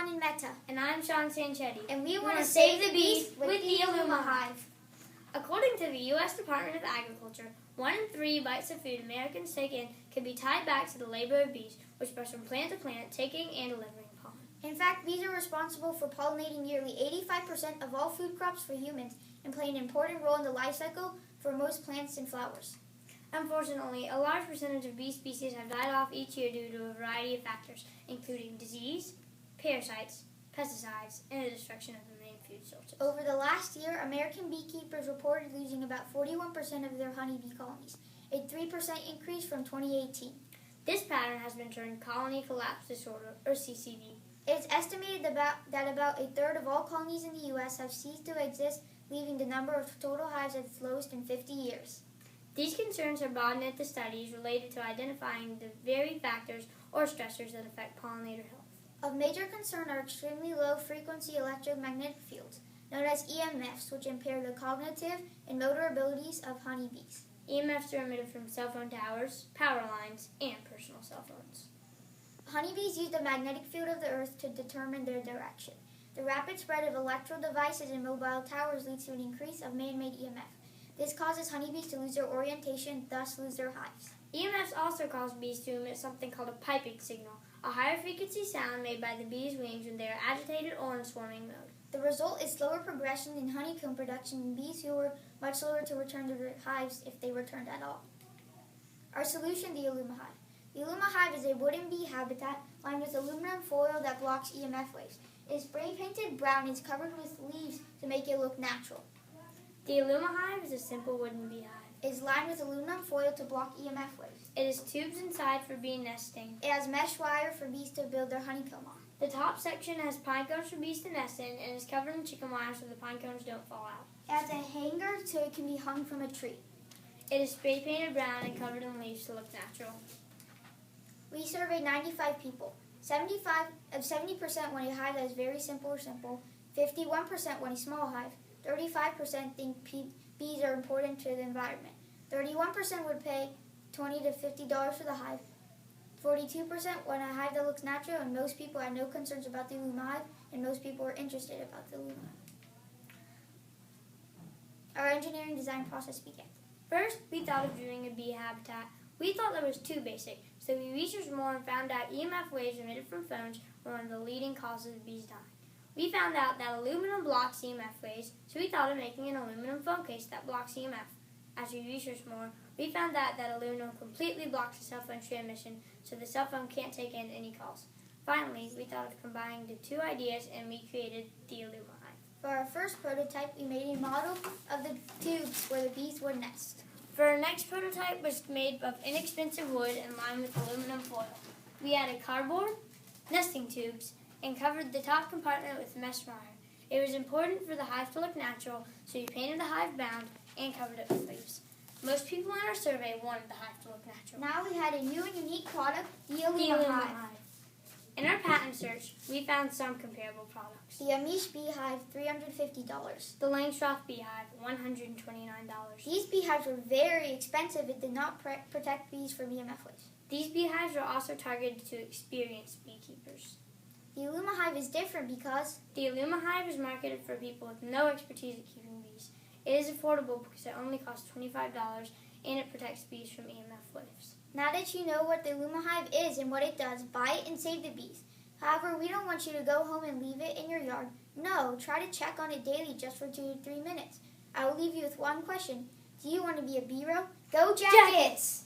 Shaan and Mehta. And I'm Shaan Sanchetti. And we want to save the bees with the Alumi Hive. According to the U.S. Department of Agriculture, 1 in 3 bites of food Americans take in can be tied back to the labor of bees, which spreads from plant to plant, taking and delivering pollen. In fact, bees are responsible for pollinating nearly 85% of all food crops for humans and play an important role in the life cycle for most plants and flowers. Unfortunately, a large percentage of bee species have died off each year due to a variety of factors, including disease, parasites, pesticides, and the destruction of the main food sources. Over the last year, American beekeepers reported losing about 41% of their honeybee colonies, a 3% increase from 2018. This pattern has been termed colony collapse disorder, or CCD. It's estimated that about a third of all colonies in the U.S. have ceased to exist, leaving the number of total hives at its lowest in 50 years. These concerns are broadened into studies related to identifying the very factors or stressors that affect pollinator health. Of major concern are extremely low-frequency electromagnetic fields, known as EMFs, which impair the cognitive and motor abilities of honeybees. EMFs are emitted from cell phone towers, power lines, and personal cell phones. Honeybees use the magnetic field of the earth to determine their direction. The rapid spread of electrical devices and mobile towers leads to an increase of man-made EMF. This causes honeybees to lose their orientation, thus lose their hives. EMFs also cause bees to emit something called a piping signal, a higher frequency sound made by the bees' wings when they are agitated or in swarming mode. The result is slower progression in honeycomb production in bees who are much slower to return to their hives if they returned at all. Our solution, the Alumi Hive. The Alumi Hive is a wooden bee habitat lined with aluminum foil that blocks EMF waves. It is spray-painted brown and is covered with leaves to make it look natural. The Alumi Hive is a simple wooden beehive. It is lined with aluminum foil to block EMF waves. It has tubes inside for bee nesting. It has mesh wire for bees to build their honeycomb on. The top section has pine cones for bees to nest in and is covered in chicken wire so the pine cones don't fall out. It has a hanger so it can be hung from a tree. It is spray painted brown and covered in leaves to look natural. We surveyed 95 people. 70% want a hive that is very simple or simple. 51% want a small hive. 35% think bees are important to the environment. 31% would pay $20 to $50 for the hive. 42% want a hive that looks natural, and most people had no concerns about the Alumi Hive, and most people were interested about the Alumi Hive. Our engineering design process began. First, we thought of doing a bee habitat. We thought that was too basic, so we researched more and found out EMF waves emitted from phones were one of the leading causes of bees dying. We found out that aluminum blocks EMF waves, so we thought of making an aluminum phone case that blocks EMF. As we researched more, we found out that aluminum completely blocks the cell phone transmission, so the cell phone can't take in any calls. Finally, we thought of combining the two ideas, and we created the Alumi Hive. For our first prototype, we made a model of the tubes where the bees would nest. For our next prototype was made of inexpensive wood and lined with aluminum foil. We added cardboard, nesting tubes, and covered the top compartment with mesh wire. It was important for the hive to look natural, so we painted the hive bound and covered it with leaves. Most people in our survey wanted the hive to look natural. Now we had a new and unique product, the Alumi Hive. In our patent search, we found some comparable products. The Amish beehive, $350. The Langstroth beehive, $129. These beehives were very expensive and did not protect bees from EMF waves. These beehives are also targeted to experienced beekeepers. The Alumi Hive is different because the Alumi Hive is marketed for people with no expertise at keeping bees. It is affordable because it only costs $25 and it protects bees from EMF waves. Now that you know what the Alumi Hive is and what it does, buy it and save the bees. However, we don't want you to go home and leave it in your yard. No, try to check on it daily just for 2 to 3 minutes. I will leave you with one question. Do you want to be a bee-ro? Go Jackets!